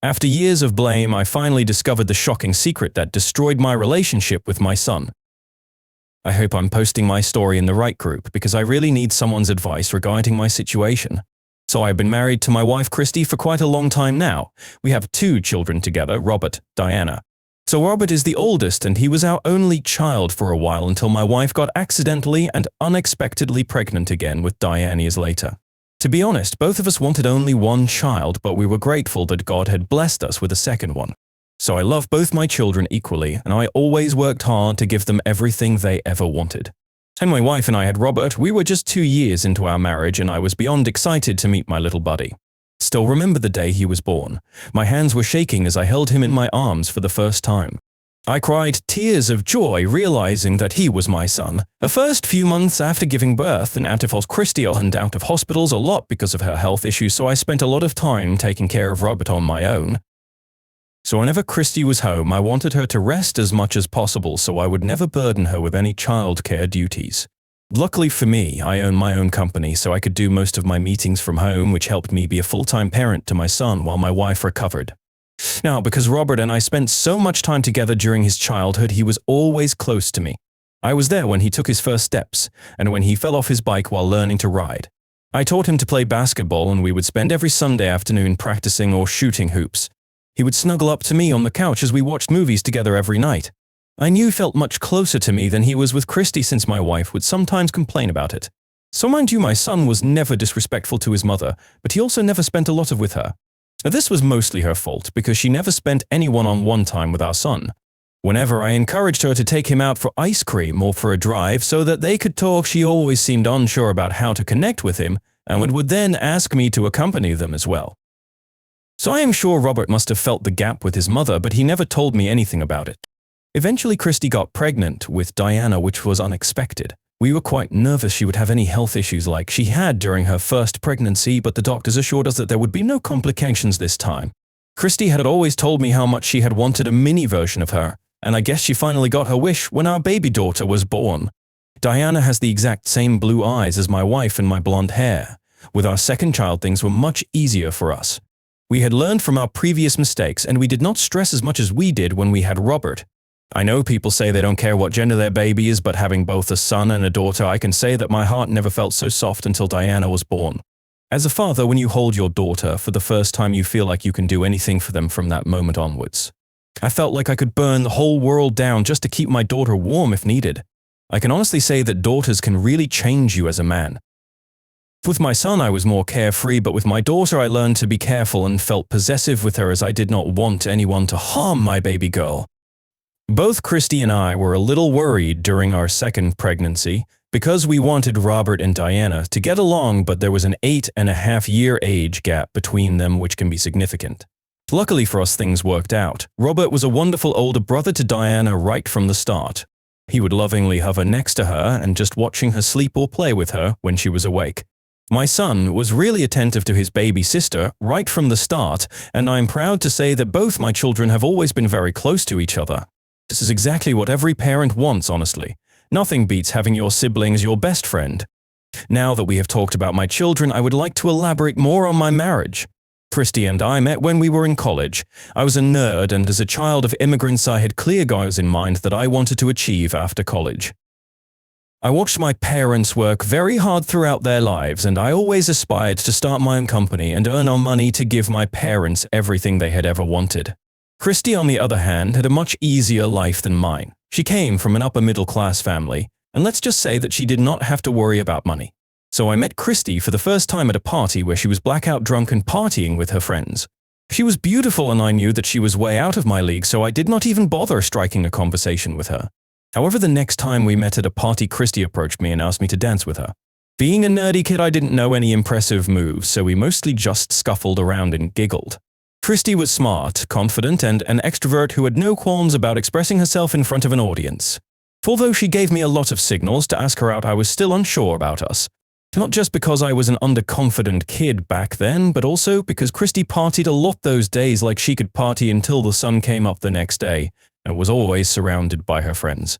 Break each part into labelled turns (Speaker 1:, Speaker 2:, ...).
Speaker 1: After years of blame, I finally discovered the shocking secret that destroyed my relationship with my son. I hope I'm posting my story in the right group because I really need someone's advice regarding my situation. So I've been married to my wife Christy for quite a long time now. We have 2 children together, Robert, Diana. So Robert is the oldest and he was our only child for a while until my wife got accidentally and unexpectedly pregnant again with Diana years later. To be honest, both of us wanted only one child, but we were grateful that God had blessed us with a second one. So I love both my children equally, and I always worked hard to give them everything they ever wanted. When my wife and I had Robert, we were just 2 years into our marriage and I was beyond excited to meet my little buddy. Still remember the day he was born. My hands were shaking as I held him in my arms for the first time. I cried tears of joy realizing that he was my son. The first few months after giving birth, and out of Christy and out of hospitals a lot because of her health issues, so I spent a lot of time taking care of Robert on my own. So whenever Christy was home, I wanted her to rest as much as possible so I would never burden her with any childcare duties. Luckily for me, I own my own company, so I could do most of my meetings from home, which helped me be a full-time parent to my son while my wife recovered. Now, because Robert and I spent so much time together during his childhood, he was always close to me. I was there when he took his first steps, and when he fell off his bike while learning to ride. I taught him to play basketball, and we would spend every Sunday afternoon practicing or shooting hoops. He would snuggle up to me on the couch as we watched movies together every night. I knew he felt much closer to me than he was with Christy since my wife would sometimes complain about it. So mind you, my son was never disrespectful to his mother, but he also never spent a lot with her. Now this was mostly her fault because she never spent any one-on-one time with our son. Whenever I encouraged her to take him out for ice cream or for a drive so that they could talk, she always seemed unsure about how to connect with him and would then ask me to accompany them as well. So I am sure Robert must have felt the gap with his mother, but he never told me anything about it. Eventually, Christy got pregnant with Diana, which was unexpected. We were quite nervous she would have any health issues like she had during her first pregnancy, but the doctors assured us that there would be no complications this time. Christy had always told me how much she had wanted a mini version of her, and I guess she finally got her wish when our baby daughter was born. Diana has the exact same blue eyes as my wife and my blonde hair. With our second child, things were much easier for us. We had learned from our previous mistakes, and we did not stress as much as we did when we had Robert. I know people say they don't care what gender their baby is, but having both a son and a daughter, I can say that my heart never felt so soft until Diana was born. As a father, when you hold your daughter for the first time, you feel like you can do anything for them from that moment onwards. I felt like I could burn the whole world down just to keep my daughter warm if needed. I can honestly say that daughters can really change you as a man. With my son, I was more carefree, but with my daughter, I learned to be careful and felt possessive with her as I did not want anyone to harm my baby girl. Both Christy and I were a little worried during our second pregnancy because we wanted Robert and Diana to get along, but there was an 8.5-year age gap between them, which can be significant. Luckily for us, things worked out. Robert was a wonderful older brother to Diana right from the start. He would lovingly hover next to her and just watching her sleep or play with her when she was awake. My son was really attentive to his baby sister right from the start, and I'm proud to say that both my children have always been very close to each other. This is exactly what every parent wants, honestly. Nothing beats having your siblings your best friend. Now that we have talked about my children, I would like to elaborate more on my marriage. Christy and I met when we were in college. I was a nerd, and as a child of immigrants, I had clear goals in mind that I wanted to achieve after college. I watched my parents work very hard throughout their lives, and I always aspired to start my own company and earn our money to give my parents everything they had ever wanted. Christy, on the other hand, had a much easier life than mine. She came from an upper-middle-class family, and let's just say that she did not have to worry about money. So I met Christy for the first time at a party where she was blackout drunk and partying with her friends. She was beautiful, and I knew that she was way out of my league, so I did not even bother striking a conversation with her. However, the next time we met at a party, Christy approached me and asked me to dance with her. Being a nerdy kid, I didn't know any impressive moves, so we mostly just scuffled around and giggled. Christy was smart, confident, and an extrovert who had no qualms about expressing herself in front of an audience. Although she gave me a lot of signals to ask her out, I was still unsure about us. Not just because I was an underconfident kid back then, but also because Christy partied a lot those days, like she could party until the sun came up the next day, and was always surrounded by her friends.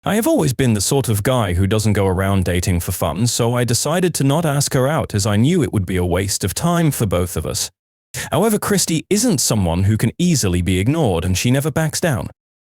Speaker 1: I have always been the sort of guy who doesn't go around dating for fun, so I decided to not ask her out as I knew it would be a waste of time for both of us. However, Christy isn't someone who can easily be ignored, and she never backs down.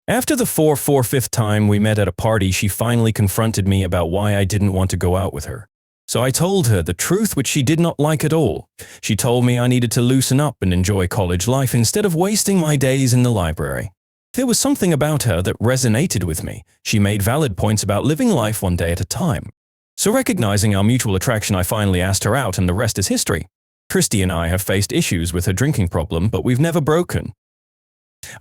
Speaker 1: After the fifth time we met at a party, she finally confronted me about why I didn't want to go out with her. So I told her the truth, which she did not like at all. She told me I needed to loosen up and enjoy college life instead of wasting my days in the library. There was something about her that resonated with me. She made valid points about living life one day at a time. So recognizing our mutual attraction, I finally asked her out, and the rest is history. Christy and I have faced issues with her drinking problem, but we've never broken.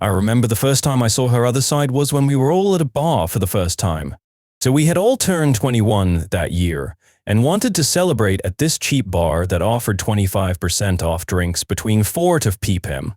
Speaker 1: I remember the first time I saw her other side was when we were all at a bar for the first time. So we had all turned 21 that year and wanted to celebrate at this cheap bar that offered 25% off drinks between 4 to p.m.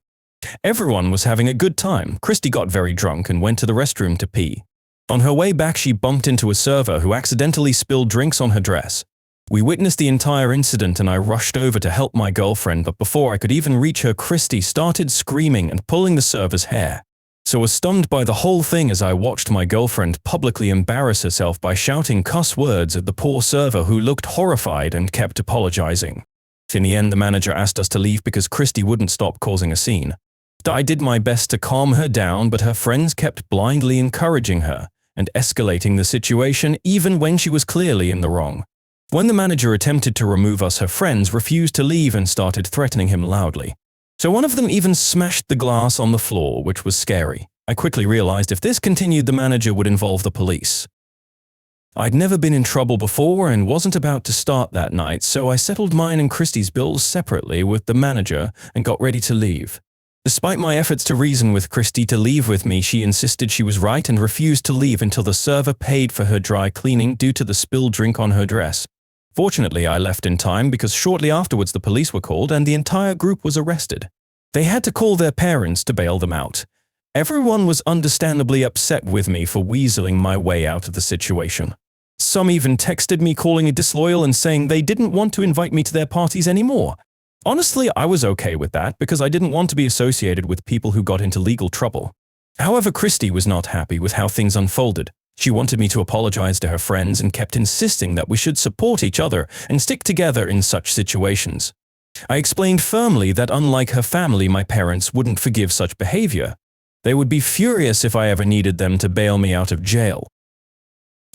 Speaker 1: Everyone was having a good time. Christy got very drunk and went to the restroom to pee. On her way back, she bumped into a server who accidentally spilled drinks on her dress. We witnessed the entire incident, and I rushed over to help my girlfriend, but before I could even reach her, Christy started screaming and pulling the server's hair. So I was stunned by the whole thing as I watched my girlfriend publicly embarrass herself by shouting cuss words at the poor server, who looked horrified and kept apologizing. In the end, the manager asked us to leave because Christy wouldn't stop causing a scene. I did my best to calm her down, but her friends kept blindly encouraging her and escalating the situation even when she was clearly in the wrong. When the manager attempted to remove us, her friends refused to leave and started threatening him loudly. So one of them even smashed the glass on the floor, which was scary. I quickly realized if this continued, the manager would involve the police. I'd never been in trouble before and wasn't about to start that night, so I settled mine and Christy's bills separately with the manager and got ready to leave. Despite my efforts to reason with Christy to leave with me, she insisted she was right and refused to leave until the server paid for her dry cleaning due to the spilled drink on her dress. Fortunately, I left in time because shortly afterwards the police were called and the entire group was arrested. They had to call their parents to bail them out. Everyone was understandably upset with me for weaseling my way out of the situation. Some even texted me calling me disloyal and saying they didn't want to invite me to their parties anymore. Honestly, I was okay with that because I didn't want to be associated with people who got into legal trouble. However, Christy was not happy with how things unfolded. She wanted me to apologize to her friends and kept insisting that we should support each other and stick together in such situations. I explained firmly that unlike her family, my parents wouldn't forgive such behavior. They would be furious if I ever needed them to bail me out of jail.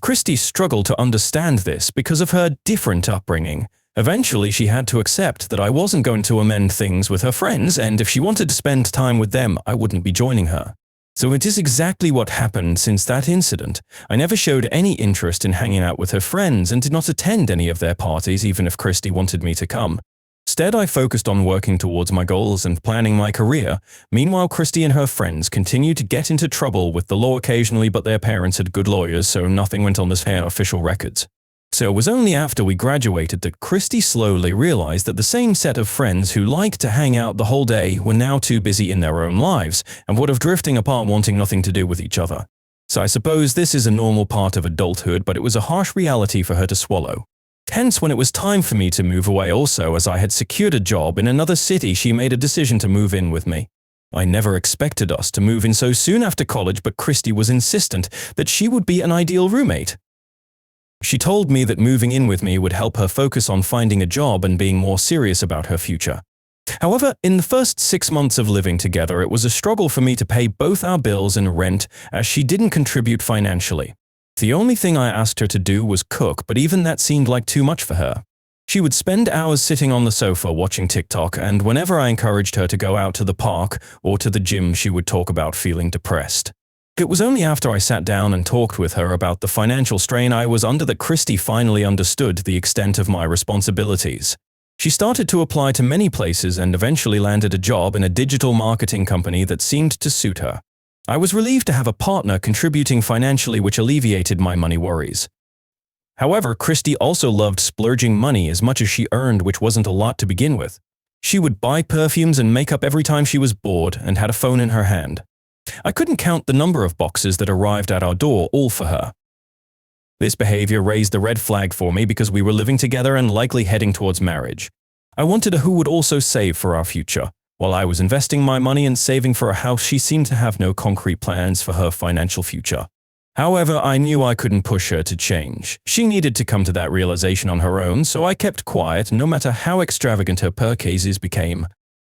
Speaker 1: Christy struggled to understand this because of her different upbringing. Eventually, she had to accept that I wasn't going to amend things with her friends, and if she wanted to spend time with them, I wouldn't be joining her. So it is exactly what happened since that incident. I never showed any interest in hanging out with her friends and did not attend any of their parties, even if Christy wanted me to come. Instead, I focused on working towards my goals and planning my career. Meanwhile, Christy and her friends continued to get into trouble with the law occasionally, but their parents had good lawyers, so nothing went on their official records. So it was only after we graduated that Christy slowly realized that the same set of friends who liked to hang out the whole day were now too busy in their own lives and would have drifting apart, wanting nothing to do with each other. So I suppose this is a normal part of adulthood, but it was a harsh reality for her to swallow. Hence, when it was time for me to move away also, as I had secured a job in another city, she made a decision to move in with me. I never expected us to move in so soon after college, but Christy was insistent that she would be an ideal roommate. She told me that moving in with me would help her focus on finding a job and being more serious about her future. However, in the first 6 months of living together, it was a struggle for me to pay both our bills and rent, as she didn't contribute financially. The only thing I asked her to do was cook, but even that seemed like too much for her. She would spend hours sitting on the sofa watching TikTok, and whenever I encouraged her to go out to the park or to the gym, she would talk about feeling depressed. It was only after I sat down and talked with her about the financial strain I was under that Christy finally understood the extent of my responsibilities. She started to apply to many places and eventually landed a job in a digital marketing company that seemed to suit her. I was relieved to have a partner contributing financially, which alleviated my money worries. However, Christy also loved splurging money as much as she earned, which wasn't a lot to begin with. She would buy perfumes and makeup every time she was bored and had a phone in her hand. I couldn't count the number of boxes that arrived at our door, all for her. This behavior raised a red flag for me because we were living together and likely heading towards marriage. I wanted who would also save for our future. While I was investing my money and saving for a house, she seemed to have no concrete plans for her financial future. However, I knew I couldn't push her to change. She needed to come to that realization on her own, so I kept quiet no matter how extravagant her purchases became.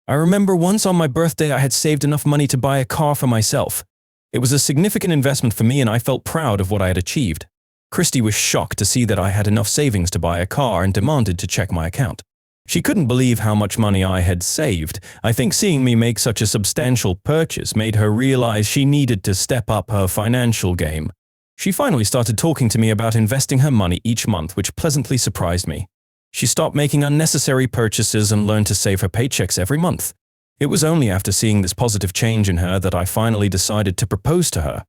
Speaker 1: I remember once on my birthday I had saved enough money to buy a car for myself. It was a significant investment for me and I felt proud of what I had achieved. Christy was shocked to see that I had enough savings to buy a car and demanded to check my account. She couldn't believe how much money I had saved. I think seeing me make such a substantial purchase made her realize she needed to step up her financial game. She finally started talking to me about investing her money each month, which pleasantly surprised me. She stopped making unnecessary purchases and learned to save her paychecks every month. It was only after seeing this positive change in her that I finally decided to propose to her.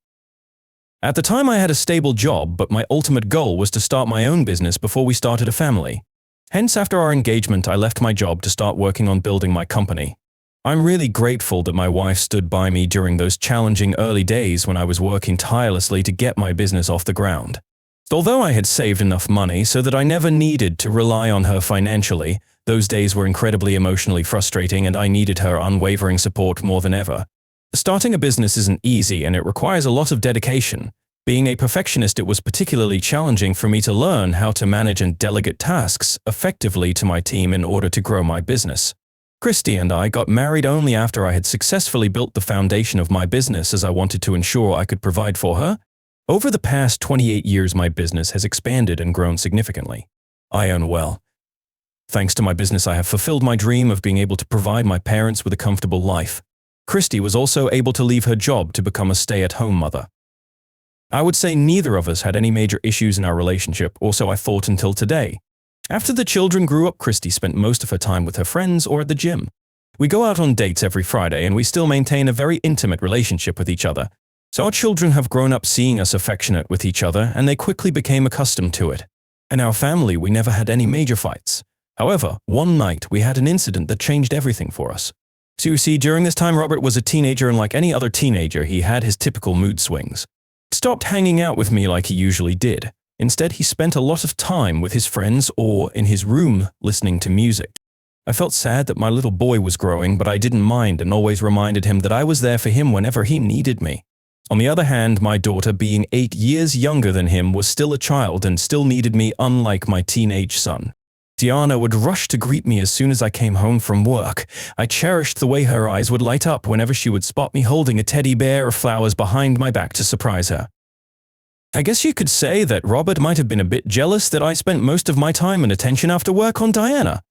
Speaker 1: At the time I had a stable job, but my ultimate goal was to start my own business before we started a family. Hence, after our engagement, I left my job to start working on building my company. I'm really grateful that my wife stood by me during those challenging early days when I was working tirelessly to get my business off the ground. Although I had saved enough money so that I never needed to rely on her financially, those days were incredibly emotionally frustrating and I needed her unwavering support more than ever. Starting a business isn't easy and it requires a lot of dedication. Being a perfectionist, it was particularly challenging for me to learn how to manage and delegate tasks effectively to my team in order to grow my business. Christy and I got married only after I had successfully built the foundation of my business, as I wanted to ensure I could provide for her. Over the past 28 years, my business has expanded and grown significantly. I earn well. Thanks to my business, I have fulfilled my dream of being able to provide my parents with a comfortable life. Christy was also able to leave her job to become a stay-at-home mother. I would say neither of us had any major issues in our relationship, or so I thought until today. After the children grew up, Christy spent most of her time with her friends or at the gym. We go out on dates every Friday and we still maintain a very intimate relationship with each other. So our children have grown up seeing us affectionate with each other and they quickly became accustomed to it. In our family, we never had any major fights. However, one night we had an incident that changed everything for us. So you see, during this time Robert was a teenager and like any other teenager, he had his typical mood swings. He stopped hanging out with me like he usually did. Instead, he spent a lot of time with his friends or in his room listening to music. I felt sad that my little boy was growing, but I didn't mind and always reminded him that I was there for him whenever he needed me. On the other hand, my daughter, being 8 years younger than him, was still a child and still needed me, unlike my teenage son. Diana would rush to greet me as soon as I came home from work. I cherished the way her eyes would light up whenever she would spot me holding a teddy bear or flowers behind my back to surprise her. I guess you could say that Robert might have been a bit jealous that I spent most of my time and attention after work on Diana.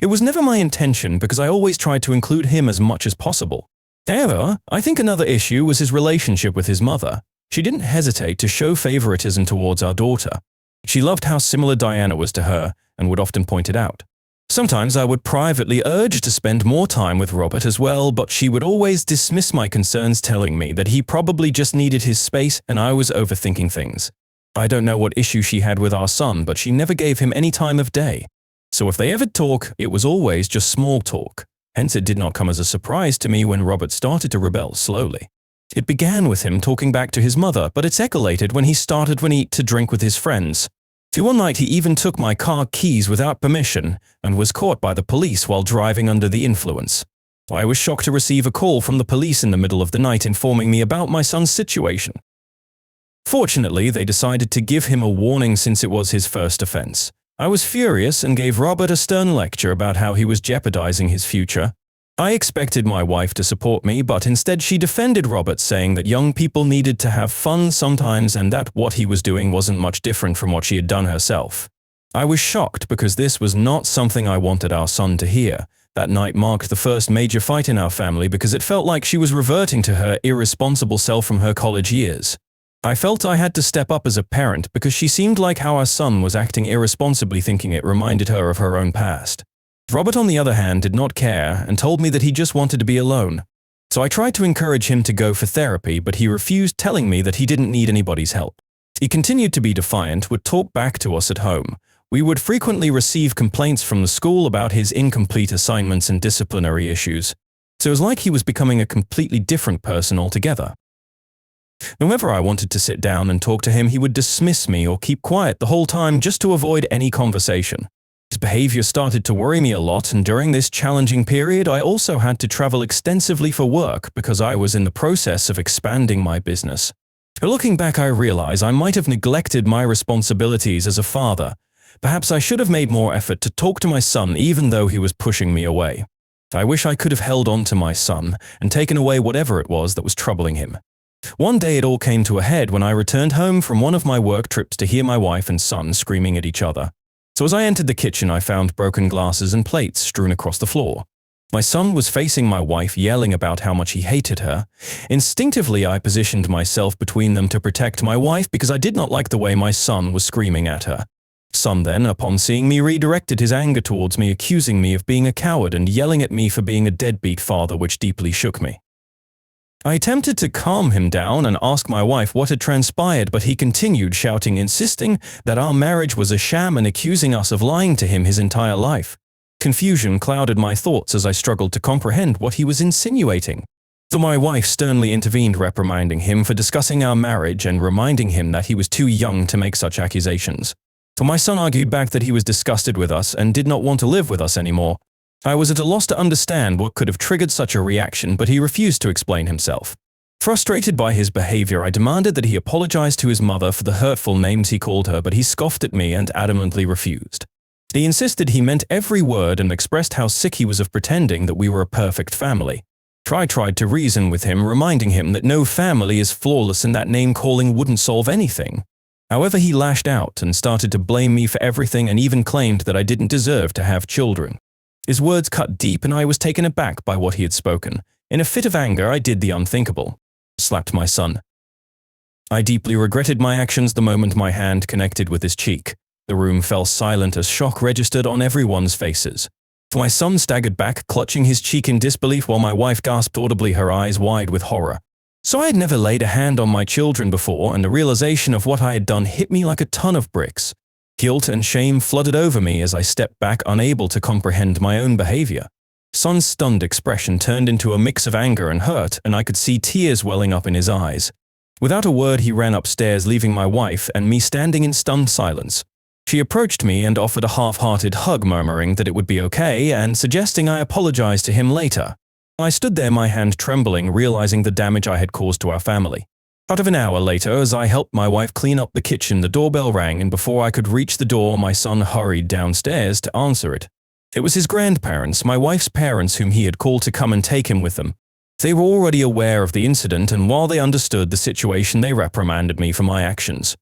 Speaker 1: It was never my intention because I always tried to include him as much as possible. However, I think another issue was his relationship with his mother. She didn't hesitate to show favoritism towards our daughter. She loved how similar Diana was to her and would often point it out. Sometimes I would privately urge to spend more time with Robert as well, but she would always dismiss my concerns, telling me that he probably just needed his space and I was overthinking things. I don't know what issue she had with our son, but she never gave him any time of day. So if they ever talk, it was always just small talk. Hence it did not come as a surprise to me when Robert started to rebel slowly. It began with him talking back to his mother, but it escalated when he started to eat to drink with his friends. One night he even took my car keys without permission and was caught by the police while driving under the influence. I was shocked to receive a call from the police in the middle of the night informing me about my son's situation. Fortunately, they decided to give him a warning since it was his first offense. I was furious and gave Robert a stern lecture about how he was jeopardizing his future. I expected my wife to support me, but instead she defended Robert, saying that young people needed to have fun sometimes and that what he was doing wasn't much different from what she had done herself. I was shocked because this was not something I wanted our son to hear. That night marked the first major fight in our family because it felt like she was reverting to her irresponsible self from her college years. I felt I had to step up as a parent because she seemed like how our son was acting irresponsibly, thinking it reminded her of her own past. Robert, on the other hand, did not care and told me that he just wanted to be alone. So I tried to encourage him to go for therapy, but he refused, telling me that he didn't need anybody's help. He continued to be defiant, would talk back to us at home. We would frequently receive complaints from the school about his incomplete assignments and disciplinary issues. So it was like he was becoming a completely different person altogether. Whenever I wanted to sit down and talk to him, he would dismiss me or keep quiet the whole time just to avoid any conversation. His behavior started to worry me a lot, and during this challenging period, I also had to travel extensively for work because I was in the process of expanding my business. But looking back, I realize I might have neglected my responsibilities as a father. Perhaps I should have made more effort to talk to my son even though he was pushing me away. I wish I could have held on to my son and taken away whatever it was that was troubling him. One day it all came to a head when I returned home from one of my work trips to hear my wife and son screaming at each other. So as I entered the kitchen, I found broken glasses and plates strewn across the floor. My son was facing my wife, yelling about how much he hated her. Instinctively, I positioned myself between them to protect my wife because I did not like the way my son was screaming at her. Son then, upon seeing me, redirected his anger towards me, accusing me of being a coward and yelling at me for being a deadbeat father, which deeply shook me. I attempted to calm him down and ask my wife what had transpired, but he continued shouting, insisting that our marriage was a sham and accusing us of lying to him his entire life. Confusion clouded my thoughts as I struggled to comprehend what he was insinuating. So my wife sternly intervened, reprimanding him for discussing our marriage and reminding him that he was too young to make such accusations. So my son argued back that he was disgusted with us and did not want to live with us anymore. I was at a loss to understand what could have triggered such a reaction, but he refused to explain himself. Frustrated by his behavior, I demanded that he apologize to his mother for the hurtful names he called her, but he scoffed at me and adamantly refused. He insisted he meant every word and expressed how sick he was of pretending that we were a perfect family. I tried to reason with him, reminding him that no family is flawless and that name-calling wouldn't solve anything. However, he lashed out and started to blame me for everything and even claimed that I didn't deserve to have children. His words cut deep and I was taken aback by what he had spoken. In a fit of anger, I did the unthinkable. Slapped my son. I deeply regretted my actions the moment my hand connected with his cheek. The room fell silent as shock registered on everyone's faces. My son staggered back, clutching his cheek in disbelief while my wife gasped audibly, her eyes wide with horror. So I had never laid a hand on my children before, and the realization of what I had done hit me like a ton of bricks. Guilt and shame flooded over me as I stepped back, unable to comprehend my own behavior. Son's stunned expression turned into a mix of anger and hurt, and I could see tears welling up in his eyes. Without a word, he ran upstairs, leaving my wife and me standing in stunned silence. She approached me and offered a half-hearted hug, murmuring that it would be okay and suggesting I apologize to him later. I stood there, my hand trembling, realizing the damage I had caused to our family. About an hour later, as I helped my wife clean up the kitchen, the doorbell rang, and before I could reach the door, my son hurried downstairs to answer it. It was his grandparents, my wife's parents, whom he had called to come and take him with them. They were already aware of the incident, and while they understood the situation, they reprimanded me for my actions.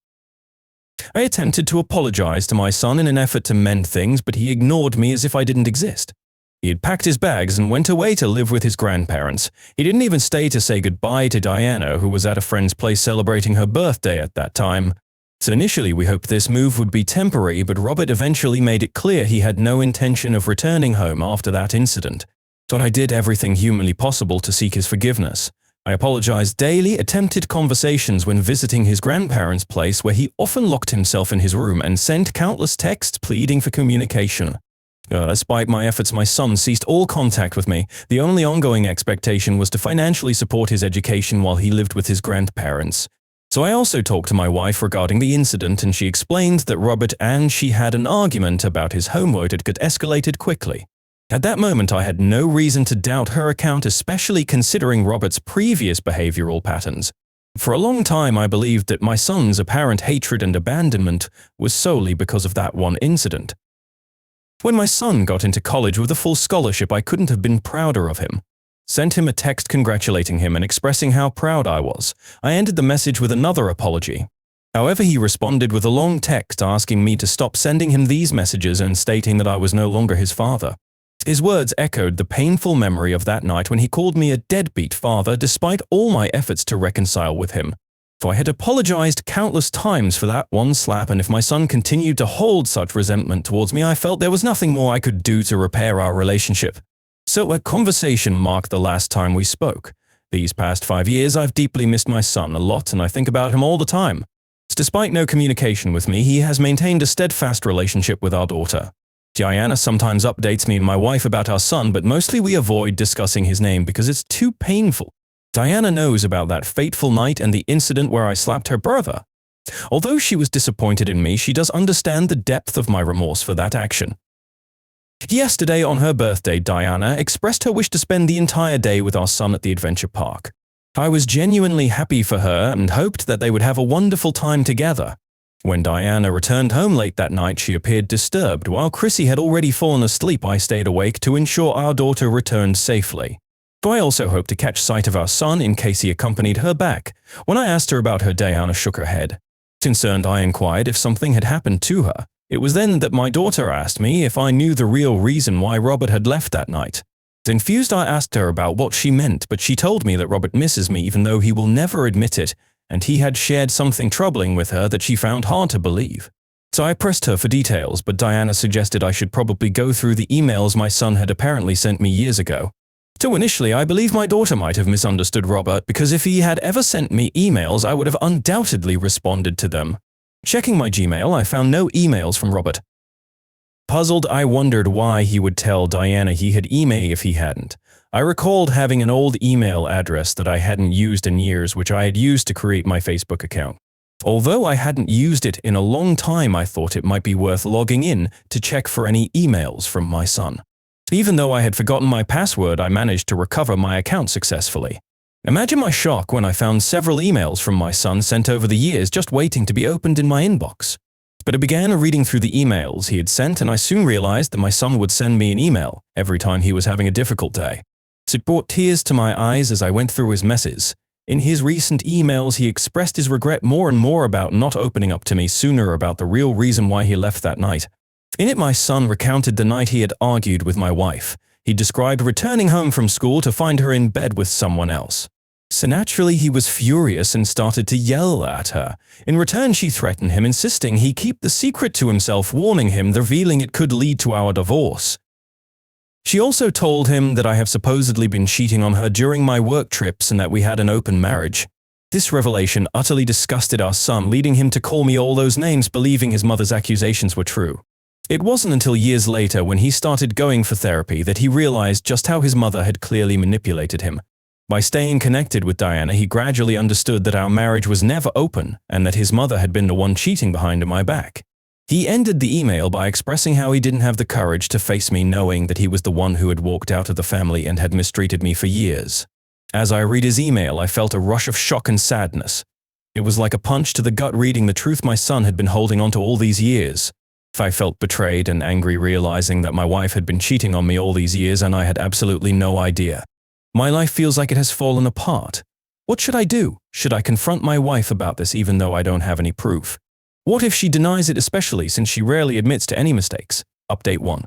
Speaker 1: I attempted to apologize to my son in an effort to mend things, but he ignored me as if I didn't exist. He had packed his bags and went away to live with his grandparents. He didn't even stay to say goodbye to Diana, who was at a friend's place celebrating her birthday at that time. So initially we hoped this move would be temporary, but Robert eventually made it clear he had no intention of returning home after that incident. So I did everything humanly possible to seek his forgiveness. I apologized daily, attempted conversations when visiting his grandparents' place, where he often locked himself in his room, and sent countless texts pleading for communication. Despite my efforts, my son ceased all contact with me. The only ongoing expectation was to financially support his education while he lived with his grandparents. So I also talked to my wife regarding the incident, and she explained that Robert and she had an argument about his homework that got escalated quickly. At that moment, I had no reason to doubt her account, especially considering Robert's previous behavioral patterns. For a long time, I believed that my son's apparent hatred and abandonment was solely because of that one incident. When my son got into college with a full scholarship, I couldn't have been prouder of him. Sent him a text congratulating him and expressing how proud I was. I ended the message with another apology. However, he responded with a long text asking me to stop sending him these messages and stating that I was no longer his father. His words echoed the painful memory of that night when he called me a deadbeat father despite all my efforts to reconcile with him. So I had apologized countless times for that one slap, and if my son continued to hold such resentment towards me, I felt there was nothing more I could do to repair our relationship. So a conversation marked the last time we spoke. These past 5 years, I've deeply missed my son a lot, and I think about him all the time. Despite no communication with me, he has maintained a steadfast relationship with our daughter. Diana sometimes updates me and my wife about our son, but mostly we avoid discussing his name because it's too painful. Diana knows about that fateful night and the incident where I slapped her brother. Although she was disappointed in me, she does understand the depth of my remorse for that action. Yesterday, on her birthday, Diana expressed her wish to spend the entire day with our son at the adventure park. I was genuinely happy for her and hoped that they would have a wonderful time together. When Diana returned home late that night, she appeared disturbed. While Chrissy had already fallen asleep, I stayed awake to ensure our daughter returned safely. I also hoped to catch sight of our son in case he accompanied her back. When I asked her about her, Diana shook her head. Concerned, I inquired if something had happened to her. It was then that my daughter asked me if I knew the real reason why Robert had left that night. Confused, I asked her about what she meant, but she told me that Robert misses me even though he will never admit it, and he had shared something troubling with her that she found hard to believe. So I pressed her for details, but Diana suggested I should probably go through the emails my son had apparently sent me years ago. So initially, I believe my daughter might have misunderstood Robert, because if he had ever sent me emails, I would have undoubtedly responded to them. Checking my Gmail, I found no emails from Robert. Puzzled, I wondered why he would tell Diana he had emailed me if he hadn't. I recalled having an old email address that I hadn't used in years, which I had used to create my Facebook account. Although I hadn't used it in a long time, I thought it might be worth logging in to check for any emails from my son. Even though I had forgotten my password, I managed to recover my account successfully. Imagine my shock when I found several emails from my son sent over the years just waiting to be opened in my inbox. But I began reading through the emails he had sent, and I soon realized that my son would send me an email every time he was having a difficult day. It brought tears to my eyes as I went through his messages. In his recent emails, he expressed his regret more and more about not opening up to me sooner about the real reason why he left that night. In it, my son recounted the night he had argued with my wife. He described returning home from school to find her in bed with someone else. So naturally, he was furious and started to yell at her. In return, she threatened him, insisting he keep the secret to himself, warning him, revealing it could lead to our divorce. She also told him that I have supposedly been cheating on her during my work trips and that we had an open marriage. This revelation utterly disgusted our son, leading him to call me all those names, believing his mother's accusations were true. It wasn't until years later, when he started going for therapy, that he realized just how his mother had clearly manipulated him. By staying connected with Diana, he gradually understood that our marriage was never open and that his mother had been the one cheating behind my back. He ended the email by expressing how he didn't have the courage to face me, knowing that he was the one who had walked out of the family and had mistreated me for years. As I read his email, I felt a rush of shock and sadness. It was like a punch to the gut, reading the truth my son had been holding on to all these years. I felt betrayed and angry, realizing that my wife had been cheating on me all these years and I had absolutely no idea. My life feels like it has fallen apart. What should I do? Should I confront my wife about this even though I don't have any proof? What if she denies it, especially since she rarely admits to any mistakes? Update 1.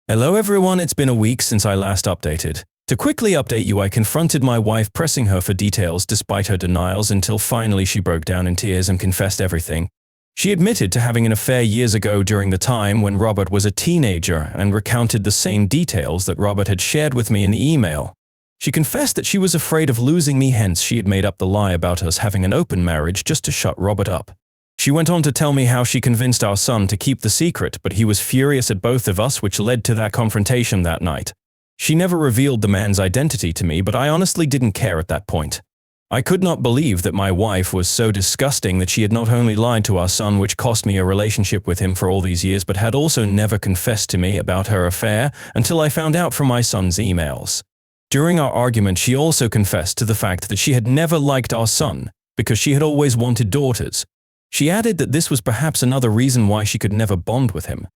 Speaker 1: Hello everyone, it's been a week since I last updated. To quickly update you, I confronted my wife, pressing her for details despite her denials, until finally she broke down in tears and confessed everything. She admitted to having an affair years ago during the time when Robert was a teenager and recounted the same details that Robert had shared with me in the email. She confessed that she was afraid of losing me, hence she had made up the lie about us having an open marriage just to shut Robert up. She went on to tell me how she convinced our son to keep the secret, but he was furious at both of us, which led to that confrontation that night. She never revealed the man's identity to me, but I honestly didn't care at that point. I could not believe that my wife was so disgusting that she had not only lied to our son, which cost me a relationship with him for all these years, but had also never confessed to me about her affair until I found out from my son's emails. During our argument, she also confessed to the fact that she had never liked our son because she had always wanted daughters. She added that this was perhaps another reason why she could never bond with him.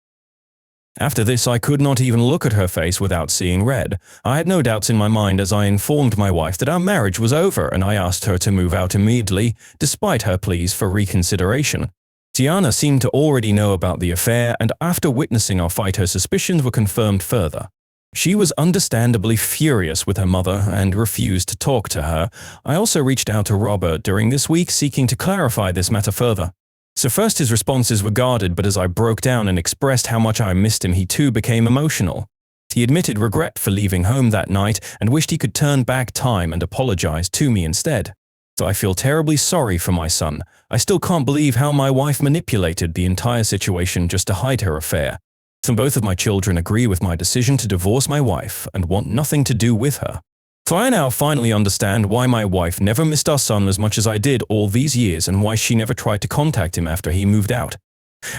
Speaker 1: After this, I could not even look at her face without seeing red. I had no doubts in my mind as I informed my wife that our marriage was over, and I asked her to move out immediately, despite her pleas for reconsideration. Diana seemed to already know about the affair, and after witnessing our fight, her suspicions were confirmed further. She was understandably furious with her mother and refused to talk to her. I also reached out to Robert during this week, seeking to clarify this matter further. So first, his responses were guarded, but as I broke down and expressed how much I missed him, he too became emotional. He admitted regret for leaving home that night and wished he could turn back time and apologize to me instead. So I feel terribly sorry for my son. I still can't believe how my wife manipulated the entire situation just to hide her affair. So both of my children agree with my decision to divorce my wife and want nothing to do with her. So I now finally understand why my wife never missed our son as much as I did all these years, and why she never tried to contact him after he moved out.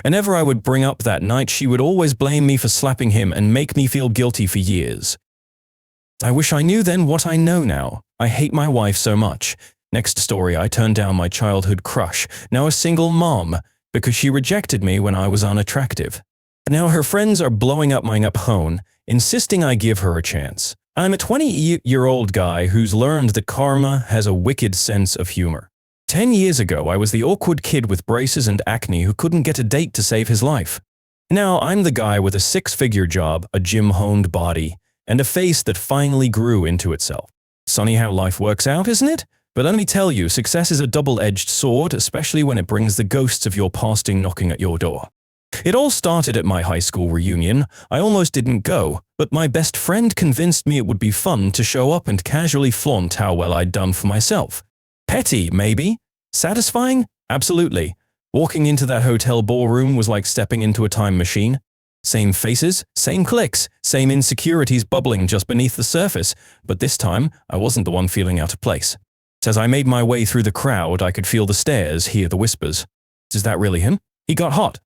Speaker 1: Whenever I would bring up that night, she would always blame me for slapping him and make me feel guilty for years. I wish I knew then what I know now. I hate my wife so much. Next story, I turned down my childhood crush, now a single mom, because she rejected me when I was unattractive. Now her friends are blowing up my phone, insisting I give her a chance. I'm a 20-year-old guy who's learned that karma has a wicked sense of humor. 10 years ago, I was the awkward kid with braces and acne who couldn't get a date to save his life. Now I'm the guy with a six-figure job, a gym-honed body, and a face that finally grew into itself. Funny how life works out, isn't it? But let me tell you, success is a double-edged sword, especially when it brings the ghosts of your past knocking at your door. It all started at my high school reunion. I almost didn't go, but my best friend convinced me it would be fun to show up and casually flaunt how well I'd done for myself. Petty, maybe? Satisfying? Absolutely. Walking into that hotel ballroom was like stepping into a time machine. Same faces, same clicks, same insecurities bubbling just beneath the surface, but this time I wasn't the one feeling out of place. As I made my way through the crowd, I could feel the stares, hear the whispers. Is that really him? He got hot.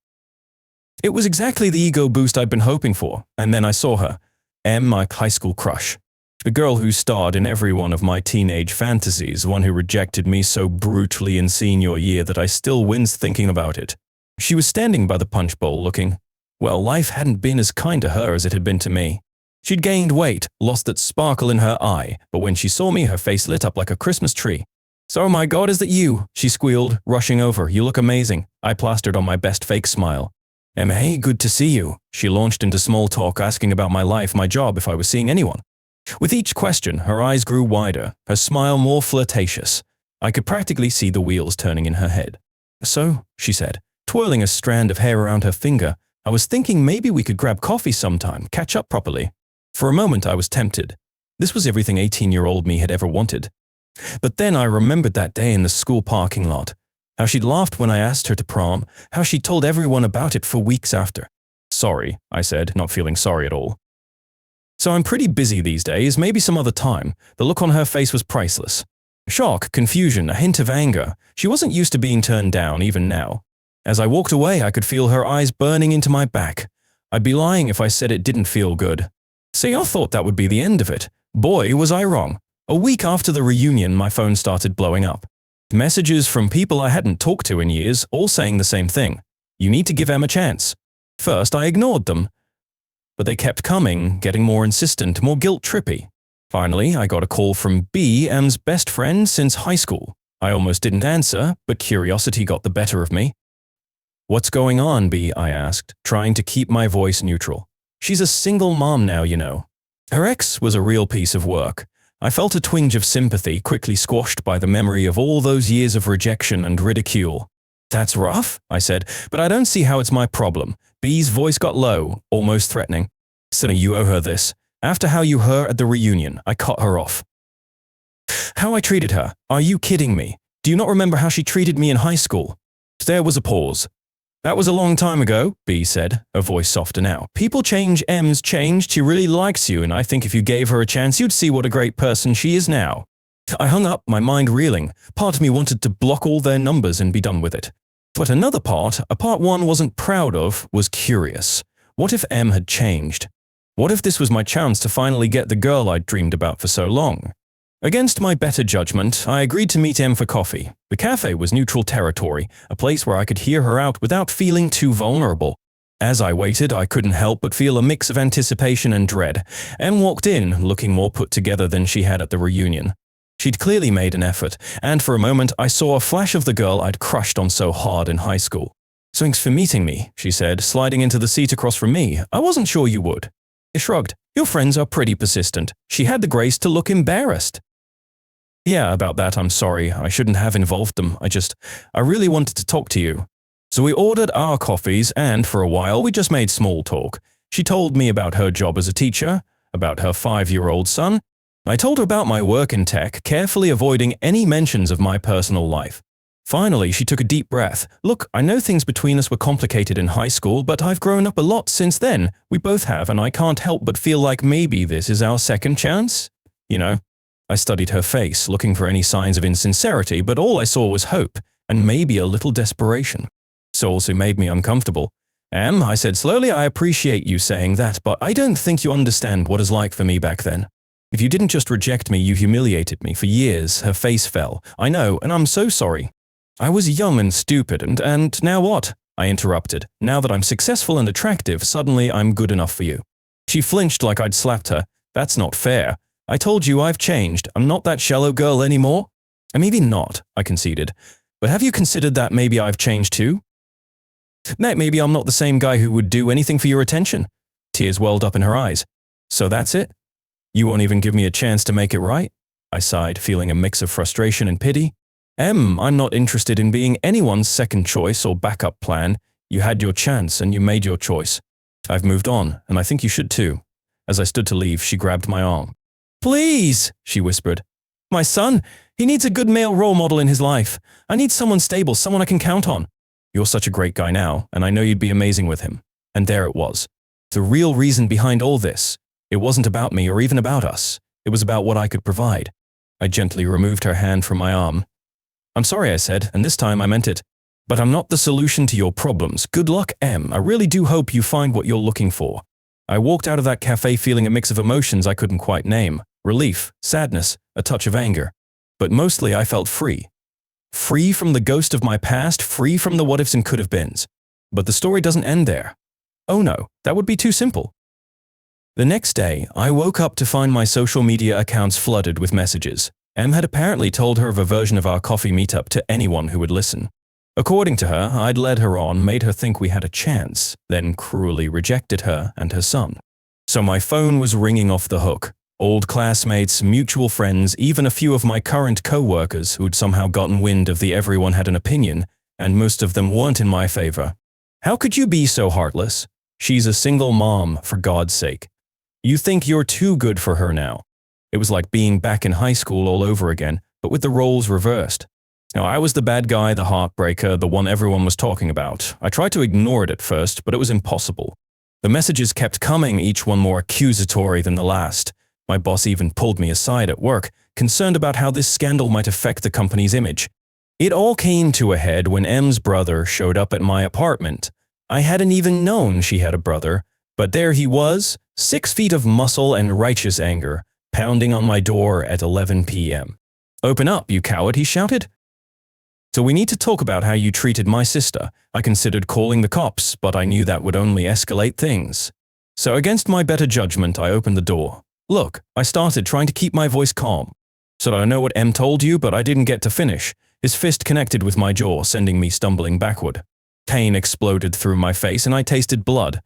Speaker 1: It was exactly the ego boost I'd been hoping for, and then I saw her. M, my high school crush. The girl who starred in every one of my teenage fantasies, the one who rejected me so brutally in senior year that I still wince thinking about it. She was standing by the punch bowl looking, well, life hadn't been as kind to her as it had been to me. She'd gained weight, lost that sparkle in her eye, but when she saw me, her face lit up like a Christmas tree. So, my God, is that you? She squealed, rushing over. You look amazing. I plastered on my best fake smile. Hey, good to see you. She launched into small talk, asking about my life, my job, if I was seeing anyone. With each question, her eyes grew wider, her smile more flirtatious. I could practically see the wheels turning in her head. So, she said, twirling a strand of hair around her finger, I was thinking maybe we could grab coffee sometime, catch up properly. For a moment, I was tempted. This was everything 18-year-old me had ever wanted. But then I remembered that day in the school parking lot. How she'd laughed when I asked her to prom, how she'd told everyone about it for weeks after. Sorry, I said, not feeling sorry at all. So I'm pretty busy these days, maybe some other time. The look on her face was priceless. Shock, confusion, a hint of anger. She wasn't used to being turned down, even now. As I walked away, I could feel her eyes burning into my back. I'd be lying if I said it didn't feel good. See, I thought that would be the end of it. Boy, was I wrong. A week after the reunion, my phone started blowing up. Messages from people I hadn't talked to in years, all saying the same thing. You need to give Em a chance. First, I ignored them. But they kept coming, getting more insistent, more guilt-trippy. Finally, I got a call from B, Em's best friend since high school. I almost didn't answer, but curiosity got the better of me. What's going on, B? I asked, trying to keep my voice neutral. She's a single mom now, you know. Her ex was a real piece of work. I felt a twinge of sympathy quickly squashed by the memory of all those years of rejection and ridicule. That's rough, I said, but I don't see how it's my problem. B's voice got low, almost threatening. So you owe her this. After how you her at the reunion, I cut her off. How I treated her? Are you kidding me? Do you not remember how she treated me in high school? There was a pause. That was a long time ago, B said, her voice softer now. People change, Em's changed, she really likes you, and I think if you gave her a chance, you'd see what a great person she is now. I hung up, my mind reeling. Part of me wanted to block all their numbers and be done with it. But another part, a part one wasn't proud of, was curious. What if Em had changed? What if this was my chance to finally get the girl I'd dreamed about for so long? Against my better judgment, I agreed to meet Em for coffee. The cafe was neutral territory, a place where I could hear her out without feeling too vulnerable. As I waited, I couldn't help but feel a mix of anticipation and dread. Em walked in, looking more put together than she had at the reunion. She'd clearly made an effort, and for a moment I saw a flash of the girl I'd crushed on so hard in high school. Thanks for meeting me, she said, sliding into the seat across from me. I wasn't sure you would. I shrugged. Your friends are pretty persistent. She had the grace to look embarrassed. Yeah, about that, I'm sorry. I shouldn't have involved them. I really wanted to talk to you. So we ordered our coffees, and for a while we just made small talk. She told me about her job as a teacher, about her 5-year-old son. I told her about my work in tech, carefully avoiding any mentions of my personal life. Finally, she took a deep breath. Look, I know things between us were complicated in high school, but I've grown up a lot since then. We both have, and I can't help but feel like maybe this is our second chance. You know? I studied her face, looking for any signs of insincerity, but all I saw was hope, and maybe a little desperation. So also made me uncomfortable. Em, I said slowly, I appreciate you saying that, but I don't think you understand what it's like for me back then. If you didn't just reject me, you humiliated me for years." Her face fell. "I know, and I'm so sorry. I was young and stupid, and now what?" I interrupted. "Now that I'm successful and attractive, suddenly I'm good enough for you." She flinched like I'd slapped her. "That's not fair. I told you I've changed. I'm not that shallow girl anymore." "Maybe not," I conceded. "But have you considered that maybe I've changed too? Maybe I'm not the same guy who would do anything for your attention." Tears welled up in her eyes. "So that's it? You won't even give me a chance to make it right?" I sighed, feeling a mix of frustration and pity. I'm not interested in being anyone's second choice or backup plan. You had your chance and you made your choice. I've moved on, and I think you should too." As I stood to leave, she grabbed my arm. "Please," she whispered. "My son, he needs a good male role model in his life. I need someone stable, someone I can count on. You're such a great guy now, and I know you'd be amazing with him." And there it was. The real reason behind all this. It wasn't about me or even about us. It was about what I could provide. I gently removed her hand from my arm. "I'm sorry," I said, and this time I meant it. "But I'm not the solution to your problems. Good luck, Em. I really do hope you find what you're looking for." I walked out of that cafe feeling a mix of emotions I couldn't quite name. Relief, sadness, a touch of anger. But mostly I felt free. Free from the ghost of my past, free from the what-ifs and could-have-beens. But the story doesn't end there. Oh no, that would be too simple. The next day, I woke up to find my social media accounts flooded with messages. Em had apparently told her of a version of our coffee meetup to anyone who would listen. According to her, I'd led her on, made her think we had a chance, then cruelly rejected her and her son. So my phone was ringing off the hook. Old classmates, mutual friends, even a few of my current co-workers who'd somehow gotten wind of the everyone had an opinion, and most of them weren't in my favor. "How could you be so heartless? She's a single mom, for God's sake. You think you're too good for her now." It was like being back in high school all over again, but with the roles reversed. Now, I was the bad guy, the heartbreaker, the one everyone was talking about. I tried to ignore it at first, but it was impossible. The messages kept coming, each one more accusatory than the last. My boss even pulled me aside at work, concerned about how this scandal might affect the company's image. It all came to a head when Em's brother showed up at my apartment. I hadn't even known she had a brother, but there he was, 6 feet of muscle and righteous anger, pounding on my door at 11 p.m. "Open up, you coward," he shouted. "So we need to talk about how you treated my sister." I considered calling the cops, but I knew that would only escalate things. So against my better judgment, I opened the door. "Look," I started, trying to keep my voice calm. "So I know what Em told you, but I didn't get to finish." His fist connected with my jaw, sending me stumbling backward. Pain exploded through my face, and I tasted blood.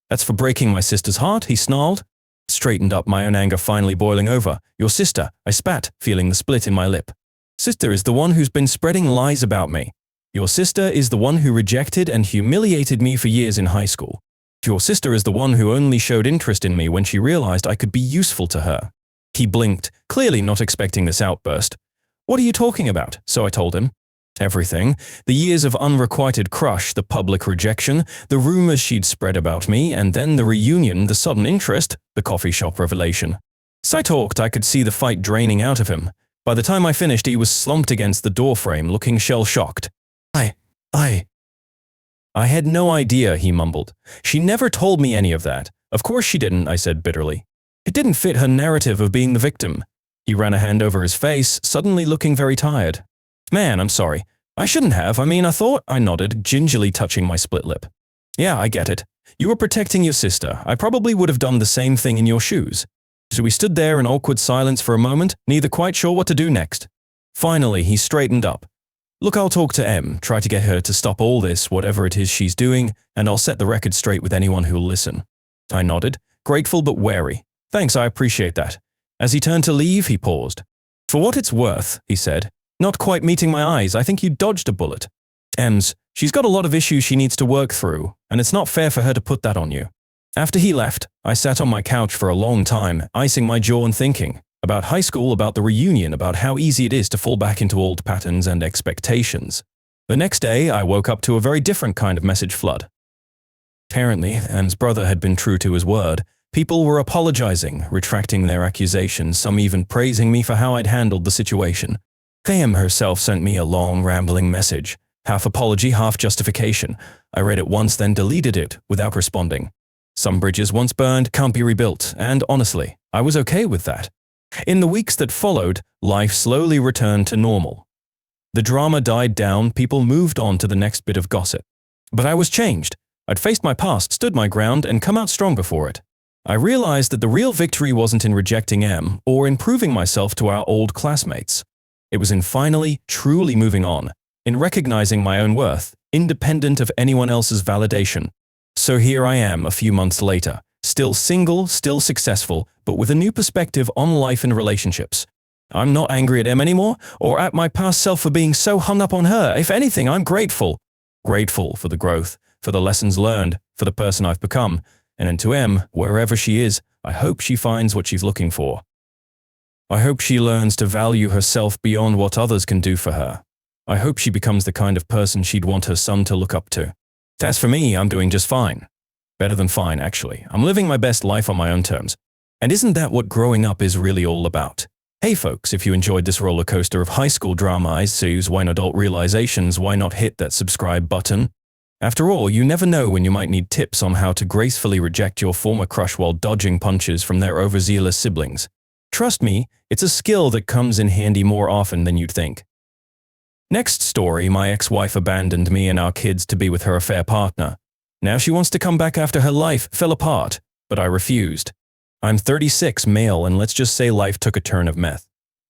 Speaker 1: "That's for breaking my sister's heart," he snarled. Straightened up, my own anger finally boiling over. "Your sister," I spat, feeling the split in my lip. "Sister is the one who's been spreading lies about me. Your sister is the one who rejected and humiliated me for years in high school. Your sister is the one who only showed interest in me when she realized I could be useful to her." He blinked, clearly not expecting this outburst. "What are you talking about?" So I told him. Everything. The years of unrequited crush, the public rejection, the rumors she'd spread about me, and then the reunion, the sudden interest, the coffee shop revelation. As I talked, I could see the fight draining out of him. By the time I finished, he was slumped against the doorframe, looking shell-shocked. I had no idea," he mumbled. "She never told me any of that." "Of course she didn't," I said bitterly. "It didn't fit her narrative of being the victim." He ran a hand over his face, suddenly looking very tired. "Man, I'm sorry. I shouldn't have. I thought," I nodded, gingerly touching my split lip. "Yeah, I get it. You were protecting your sister. I probably would have done the same thing in your shoes." So we stood there in awkward silence for a moment, neither quite sure what to do next. Finally, he straightened up. "Look, I'll talk to Em, try to get her to stop all this, whatever it is she's doing, and I'll set the record straight with anyone who'll listen." I nodded, grateful but wary. "Thanks, I appreciate that." As he turned to leave, he paused. "For what it's worth," he said, "not quite meeting my eyes, I think you dodged a bullet. She's got a lot of issues she needs to work through, and it's not fair for her to put that on you." After he left, I sat on my couch for a long time, icing my jaw and thinking about high school, about the reunion, about how easy it is to fall back into old patterns and expectations. The next day, I woke up to a very different kind of message flood. Apparently, Em's brother had been true to his word. People were apologizing, retracting their accusations, some even praising me for how I'd handled the situation. Em herself sent me a long, rambling message, half apology, half justification. I read it once, then deleted it without responding. Some bridges once burned can't be rebuilt, and honestly, I was okay with that. In the weeks that followed, life slowly returned to normal. The drama died down, people moved on to the next bit of gossip. But I was changed. I'd faced my past, stood my ground, and come out stronger for it. I realized that the real victory wasn't in rejecting M or in proving myself to our old classmates. It was in finally, truly moving on, in recognizing my own worth, independent of anyone else's validation. So here I am a few months later, still single, still successful, but with a new perspective on life and relationships. I'm not angry at M anymore, or at my past self for being so hung up on her. If anything, I'm grateful. Grateful for the growth, for the lessons learned, for the person I've become. And then to M, wherever she is, I hope she finds what she's looking for. I hope she learns to value herself beyond what others can do for her. I hope she becomes the kind of person she'd want her son to look up to. As for me, I'm doing just fine. Better than fine, actually. I'm living my best life on my own terms. And isn't that what growing up is really all about? Hey folks, if you enjoyed this roller coaster of high school drama, issues, why not adult realizations, why not hit that subscribe button? After all, you never know when you might need tips on how to gracefully reject your former crush while dodging punches from their overzealous siblings. Trust me, it's a skill that comes in handy more often than you'd think. Next story, my ex-wife abandoned me and our kids to be with her affair partner. Now she wants to come back after her life fell apart, but I refused. I'm 36, male, and let's just say life took a turn of meth.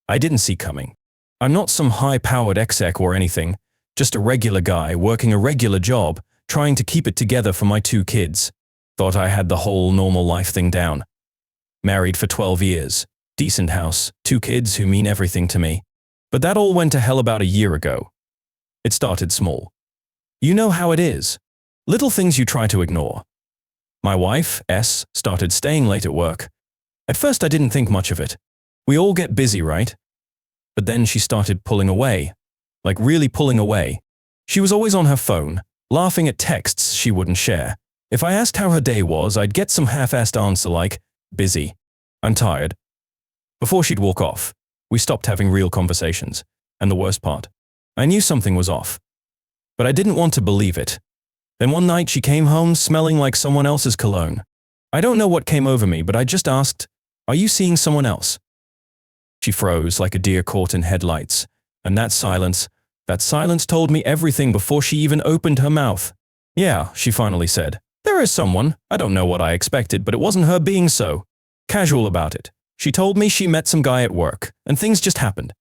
Speaker 1: I didn't see coming. I'm not some high-powered exec or anything, just a regular guy working a regular job, trying to keep it together for my 2 kids. Thought I had the whole normal life thing down. Married for 12 years, decent house, 2 kids who mean everything to me. But that all went to hell about a year ago. It started small. You know how it is. Little things you try to ignore. My wife, S, started staying late at work. At first I didn't think much of it. We all get busy, right? But then she started pulling away. Like really pulling away. She was always on her phone, laughing at texts she wouldn't share. If I asked how her day was, I'd get some half-assed answer like, busy. I'm tired. Before she'd walk off, we stopped having real conversations. And the worst part, I knew something was off. But I didn't want to believe it. Then one night she came home smelling like someone else's cologne. I don't know what came over me, but I just asked, "Are you seeing someone else?" She froze like a deer caught in headlights, and that silence told me everything before she even opened her mouth. "Yeah," she finally said. "There is someone. I don't know what I expected, but it wasn't her being so casual about it. She told me she met some guy at work, and things just happened.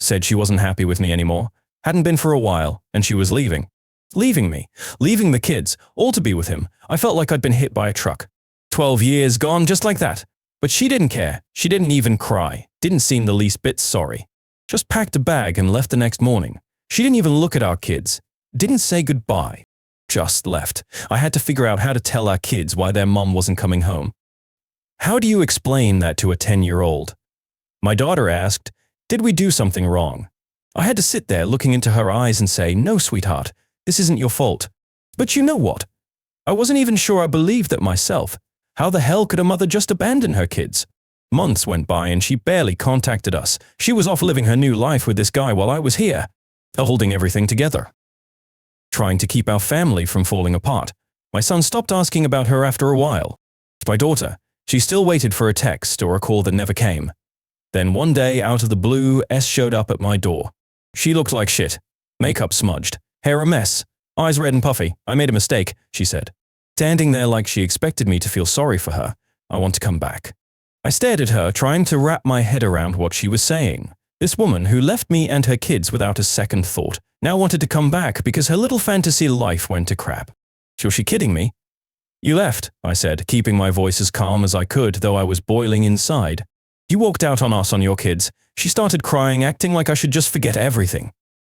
Speaker 1: Said she wasn't happy with me anymore, hadn't been for a while, and she was leaving. Leaving me, leaving the kids, all to be with him. I felt like I'd been hit by a truck. 12 years gone just like that. But she didn't care. She didn't even cry. Didn't seem the least bit sorry. Just packed a bag and left the next morning. She didn't even look at our kids. Didn't say goodbye. Just left. I had to figure out how to tell our kids why their mom wasn't coming home. How do you explain that to a 10-year-old? My daughter asked, "Did we do something wrong?" I had to sit there looking into her eyes and say, "No, sweetheart, this isn't your fault." But you know what? I wasn't even sure I believed that myself. How the hell could a mother just abandon her kids? Months went by and she barely contacted us. She was off living her new life with this guy while I was here, holding everything together. Trying to keep our family from falling apart. My son stopped asking about her after a while. My daughter, she still waited for a text or a call that never came. Then one day, out of the blue, S showed up at my door. She looked like shit. Makeup smudged. Hair a mess. Eyes red and puffy. "I made a mistake," she said. Standing there like she expected me to feel sorry for her. "I want to come back." I stared at her, trying to wrap my head around what she was saying. This woman who left me and her kids without a second thought now wanted to come back because her little fantasy life went to crap. Was she kidding me? "You left," I said, keeping my voice as calm as I could, though I was boiling inside. "You walked out on us on your kids." She started crying, acting like I should just forget everything.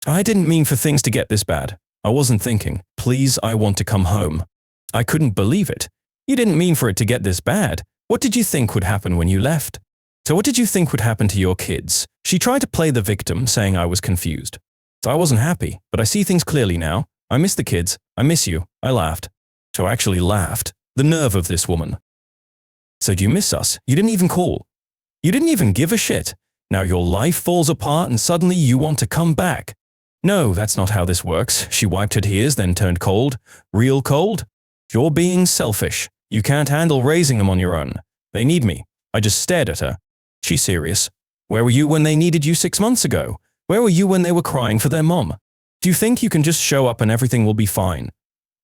Speaker 1: "I didn't mean for things to get this bad. I wasn't thinking. Please, I want to come home." I couldn't believe it. "You didn't mean for it to get this bad. What did you think would happen when you left? So what did you think would happen to your kids?" She tried to play the victim, saying I was confused. So I wasn't happy, but I see things clearly now. I miss the kids. I miss you. I laughed. So I actually laughed. The nerve of this woman. "So do you miss us? You didn't even call. You didn't even give a shit. Now your life falls apart and suddenly you want to come back." "No, that's not how this works." She wiped her tears, then turned cold. Real cold? "You're being selfish. You can't handle raising them on your own. They need me." I just stared at her. "She's serious. Where were you when they needed you 6 months ago? Where were you when they were crying for their mom? Do you think you can just show up and everything will be fine?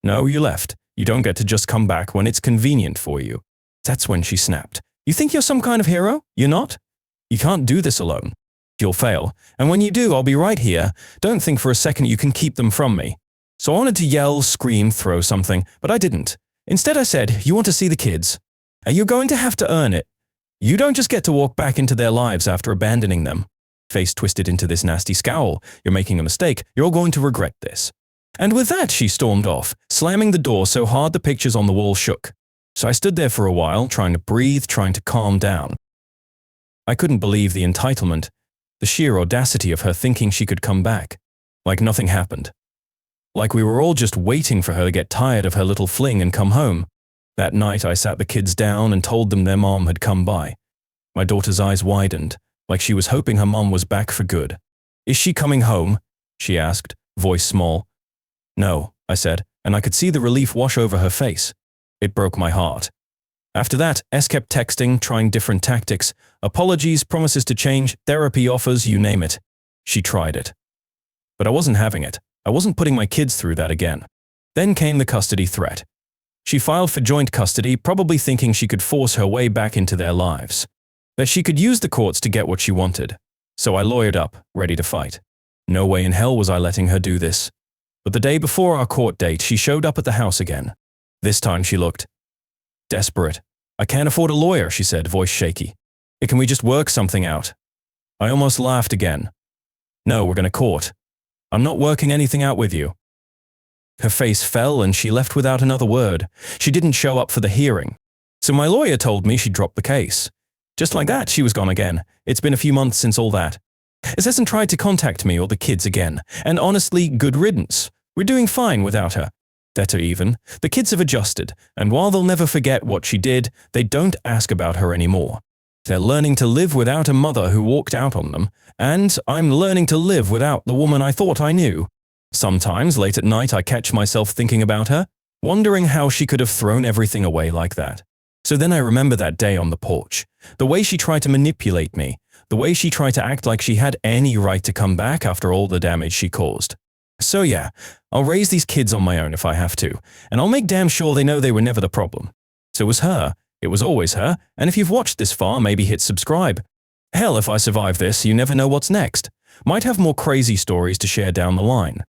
Speaker 1: No, you left. You don't get to just come back when it's convenient for you. That's when she snapped. You think you're some kind of hero? You're not? You can't do this alone. You'll fail, and when you do, I'll be right here. Don't think for a second you can keep them from me. So I wanted to yell, scream, throw something, but I didn't. Instead I said, you want to see the kids? Are you going to have to earn it? You don't just get to walk back into their lives after abandoning them. Face twisted into this nasty scowl. You're making a mistake. You're all going to regret this. And with that, she stormed off, slamming the door so hard the pictures on the wall shook. So I stood there for a while, trying to breathe, trying to calm down. I couldn't believe the entitlement, the sheer audacity of her thinking she could come back. Like nothing happened. Like we were all just waiting for her to get tired of her little fling and come home. That night I sat the kids down and told them their mom had come by. My daughter's eyes widened, like she was hoping her mom was back for good. Is she coming home? She asked, voice small. No, I said, and I could see the relief wash over her face. It broke my heart. After that, S kept texting, trying different tactics. Apologies, promises to change, therapy offers, you name it. She tried it. But I wasn't having it. I wasn't putting my kids through that again. Then came the custody threat. She filed for joint custody, probably thinking she could force her way back into their lives. That she could use the courts to get what she wanted. So I lawyered up, ready to fight. No way in hell was I letting her do this. But the day before our court date, she showed up at the house again. This time she looked desperate. I can't afford a lawyer, she said, voice shaky. Can we just work something out? I almost laughed again. No, we're going to court. I'm not working anything out with you. Her face fell and she left without another word. She didn't show up for the hearing. So my lawyer told me she dropped the case. Just like that, she was gone again. It's been a few months since all that. S hasn't tried to contact me or the kids again. And honestly, good riddance. We're doing fine without her. Better even. The kids have adjusted, and while they'll never forget what she did, they don't ask about her anymore. They're learning to live without a mother who walked out on them, and I'm learning to live without the woman I thought I knew. Sometimes, late at night, I catch myself thinking about her, wondering how she could have thrown everything away like that. So then I remember that day on the porch, the way she tried to manipulate me, the way she tried to act like she had any right to come back after all the damage she caused. So yeah, I'll raise these kids on my own if I have to, and I'll make damn sure they know they were never the problem. So it was her. It was always her, and if you've watched this far, maybe hit subscribe. Hell, if I survive this, you never know what's next. Might have more crazy stories to share down the line.